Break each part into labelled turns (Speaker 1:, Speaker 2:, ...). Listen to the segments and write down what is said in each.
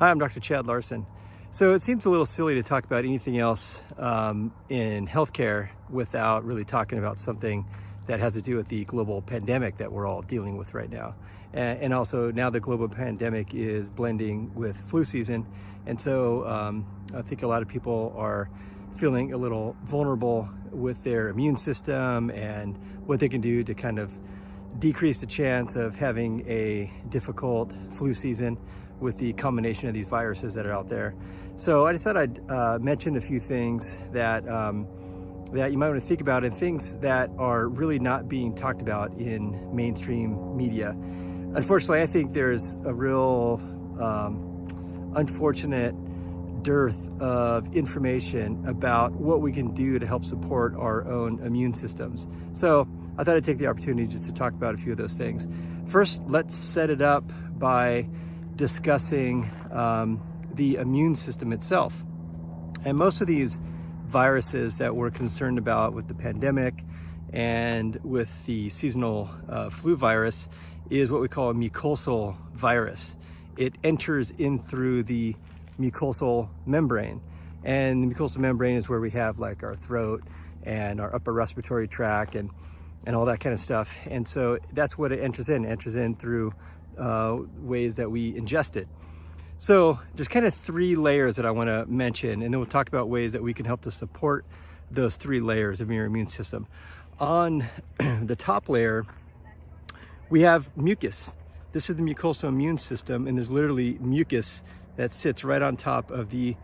Speaker 1: Hi, I'm Dr. Chad Larson. So it seems a little silly to talk about anything else in healthcare without really talking about something that has to do with the global pandemic that we're all dealing with right now. And also now the global pandemic is blending with flu season. And so I think a lot of people are feeling a little vulnerable with their immune system and what they can do to kind of decrease the chance of having a difficult flu season with the combination of these viruses that are out there. So I just thought I'd mention a few things that that you might want to think about, and things that are really not being talked about in mainstream media. Unfortunately, I think there's a real unfortunate dearth of information about what we can do to help support our own immune systems. So I thought I'd take the opportunity just to talk about a few of those things. First, let's set it up by discussing the immune system itself. And most of these viruses that we're concerned about with the pandemic and with the seasonal flu virus is what we call a mucosal virus. It enters in through the mucosal membrane, and the mucosal membrane is where we have like our throat and our upper respiratory tract and all that kind of stuff. And so that's what it enters in through ways that we ingest it. So there's kind of three layers that I want to mention, and then we'll talk about ways that we can help to support those three layers of your immune system. On the top layer, we have mucus. This is the mucosal immune system, and there's literally mucus that sits right on top of the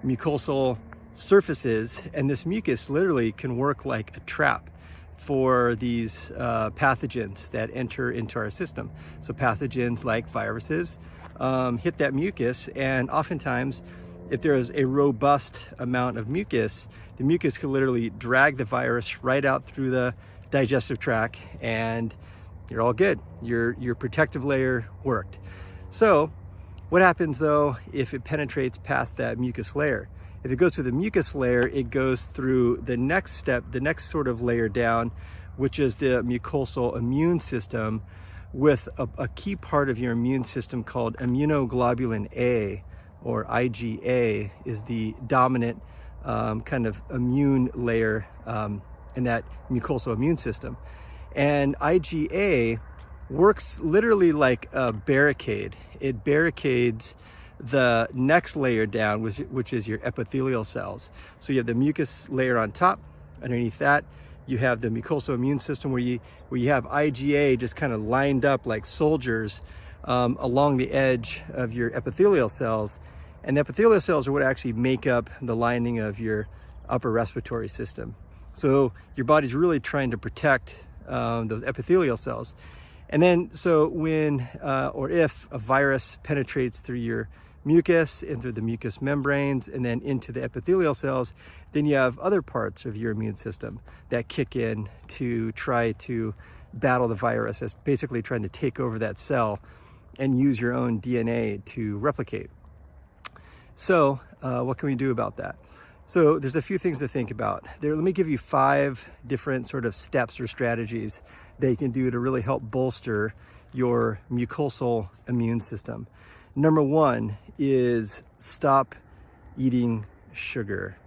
Speaker 1: mucosal surfaces, and this mucus literally can work like a trap for these pathogens that enter into our system. So pathogens like viruses hit that mucus, and oftentimes if there is a robust amount of mucus, the mucus can literally drag the virus right out through the digestive tract, and you're all good. Your protective layer worked. So what happens though if it penetrates past that mucus layer? If it goes through the mucus layer, it goes through the next step, the next sort of layer down, which is the mucosal immune system, with a key part of your immune system called immunoglobulin A, or IgA, is the dominant kind of immune layer in that mucosal immune system. And IgA works literally like a barricade. It barricades the next layer down, which is your epithelial cells. So you have the mucus layer on top. Underneath that, you have the mucosal immune system, where you have IgA just kind of lined up like soldiers along the edge of your epithelial cells. And the epithelial cells are what actually make up the lining of your upper respiratory system. So your body's really trying to protect those epithelial cells. And then, so when or if a virus penetrates through your mucus and through the mucous membranes and then into the epithelial cells, then you have other parts of your immune system that kick in to try to battle the virus. That's basically trying to take over that cell and use your own DNA to replicate. So what can we do about that? So there's a few things to think about there. Let me give you 5 different sort of steps or strategies that you can do to really help bolster your mucosal immune system. Number 1 is stop eating sugar.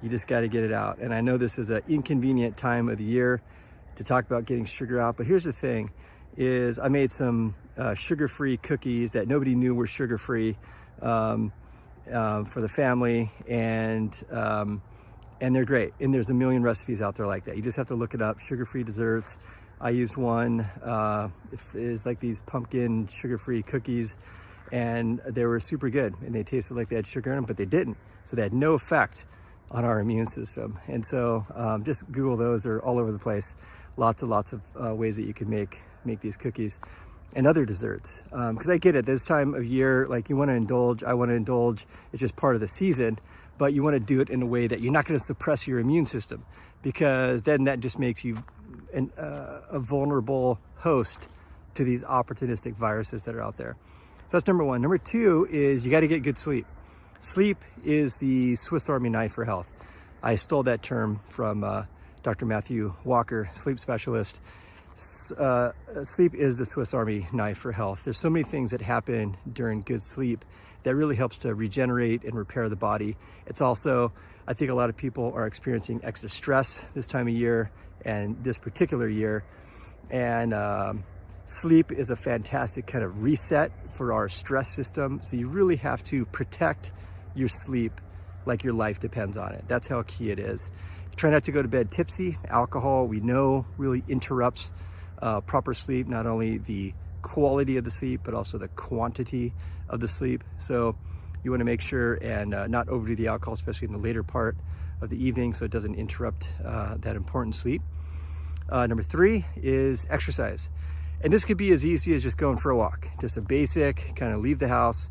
Speaker 1: You just got to get it out. And I know this is an inconvenient time of the year to talk about getting sugar out, but here's the thing, is I made some sugar-free cookies that nobody knew were sugar-free for the family, and they're great. And there's a million recipes out there like that. You just have to look it up, sugar-free desserts. I used one, it's like these pumpkin sugar-free cookies, and they were super good, and they tasted like they had sugar in them, but they didn't. So they had no effect on our immune system. And so just Google those, they're all over the place. Lots and lots of ways that you can make these cookies and other desserts. Because I get it, this time of year, like you want to indulge, I want to indulge, it's just part of the season, but you want to do it in a way that you're not going to suppress your immune system, because then that just makes you a vulnerable host to these opportunistic viruses that are out there. So that's number 1. Number 2 is you got to get good sleep. Sleep is the Swiss Army knife for health. I stole that term from Dr. Matthew Walker, sleep specialist. Sleep is the Swiss Army knife for health. There's so many things that happen during good sleep that really helps to regenerate and repair the body. It's also, I think a lot of people are experiencing extra stress this time of year and this particular year. And sleep is a fantastic kind of reset for our stress system. So you really have to protect your sleep like your life depends on it. That's how key it is. Try not to go to bed tipsy. Alcohol, we know, really interrupts proper sleep, not only the quality of the sleep, but also the quantity of the sleep. So you want to make sure and not overdo the alcohol, especially in the later part of the evening, so it doesn't interrupt that important sleep. Number 3 is exercise. And this could be as easy as just going for a walk. Just a basic kind of leave the house,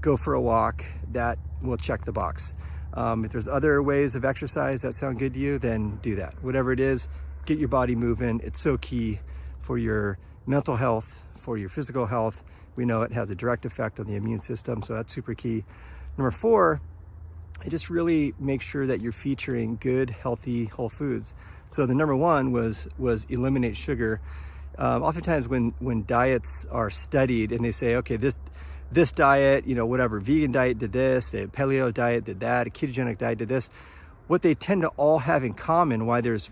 Speaker 1: go for a walk. That will check the box. If there's other ways of exercise that sound good to you, then do that. Whatever it is, get your body moving. It's so key for your mental health, for your physical health. We know it has a direct effect on the immune system, so that's super key. Number 4, just really make sure that you're featuring good, healthy, whole foods. So the number 1 was eliminate sugar. Oftentimes when diets are studied and they say, okay, this diet, whatever, vegan diet did this, a paleo diet did that, a ketogenic diet did this, what they tend to all have in common, why there's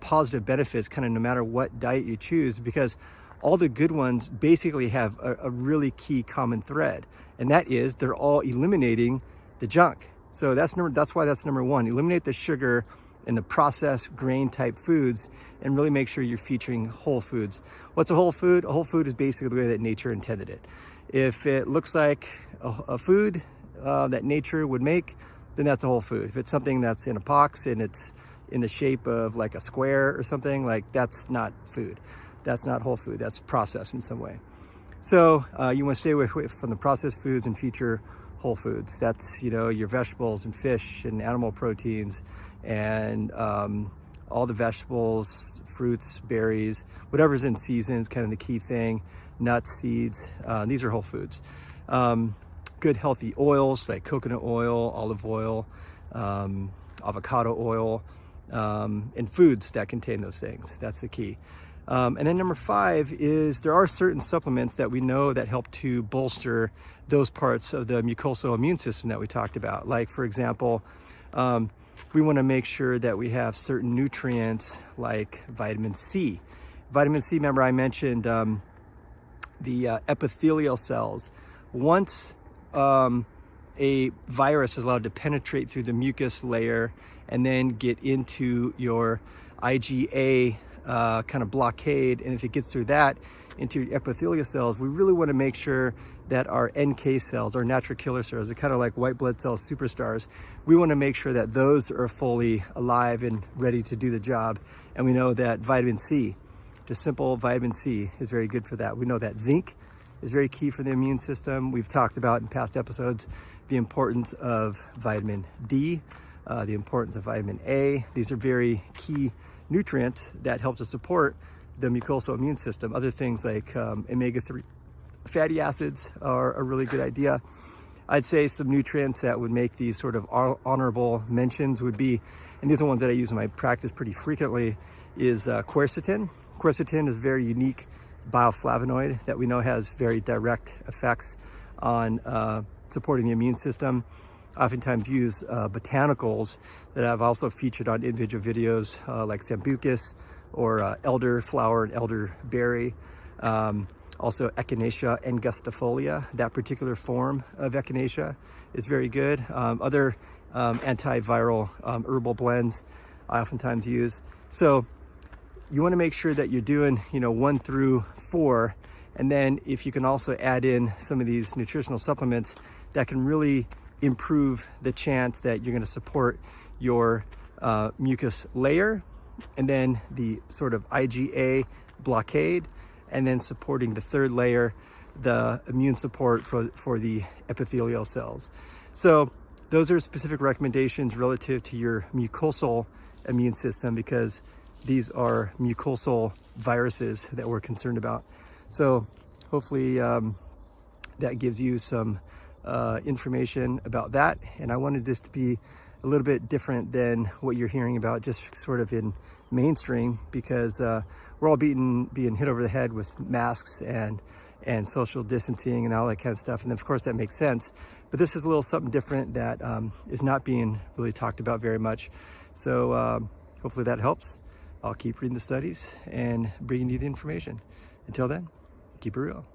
Speaker 1: positive benefits kind of no matter what diet you choose, because all the good ones basically have a really key common thread, and that is they're all eliminating the junk. So that's why that's number 1. Eliminate the sugar and the processed grain type foods, and really make sure you're featuring whole foods. What's a whole food? A whole food is basically the way that nature intended it. If it looks like a food that nature would make, then that's a whole food. If it's something that's in a box and it's in the shape of like a square or something, like that's not food. That's not whole food. That's processed in some way. So you want to stay away from the processed foods and feature whole foods. That's, your vegetables and fish and animal proteins and all the vegetables, fruits, berries, whatever's in season is kind of the key thing. Nuts, seeds, these are whole foods. Good healthy oils like coconut oil, olive oil, avocado oil, and foods that contain those things. That's the key. And then number 5 is there are certain supplements that we know that help to bolster those parts of the mucosal immune system that we talked about. Like, for example, we want to make sure that we have certain nutrients like vitamin C. Vitamin C, remember I mentioned the epithelial cells. Once a virus is allowed to penetrate through the mucus layer and then get into your IgA kind of blockade, and if it gets through that into your epithelial cells, we really want to make sure that our NK cells, our natural killer cells, are kind of like white blood cell superstars. We want to make sure that those are fully alive and ready to do the job. And we know that vitamin C, just simple vitamin C, is very good for that. We know that zinc is very key for the immune system. We've talked about in past episodes the importance of vitamin D, the importance of vitamin A. These are very key nutrients that help to support the mucosal immune system. Other things like omega-3 fatty acids are a really good idea. I'd say some nutrients that would make these sort of honorable mentions would be, and these are ones that I use in my practice pretty frequently, is quercetin. Quercetin is a very unique bioflavonoid that we know has very direct effects on supporting the immune system. I oftentimes use botanicals that I've also featured on individual videos like sambucus or elderflower and elderberry. Also Echinacea angustifolia, that particular form of Echinacea is very good. Other antiviral herbal blends I oftentimes use. So you want to make sure that you're doing 1 through 4, and then if you can also add in some of these nutritional supplements that can really improve the chance that you're going to support your mucus layer, and then the sort of IgA blockade, and then supporting the 3rd layer, the immune support for the epithelial cells. So those are specific recommendations relative to your mucosal immune system, because these are mucosal viruses that we're concerned about. So hopefully that gives you some information about that. And I wanted this to be a little bit different than what you're hearing about just sort of in mainstream, because we're all being hit over the head with masks and social distancing and all that kind of stuff. And of course that makes sense. But this is a little something different that is not being really talked about very much. So hopefully that helps. I'll keep reading the studies and bringing you the information. Until then, keep it real.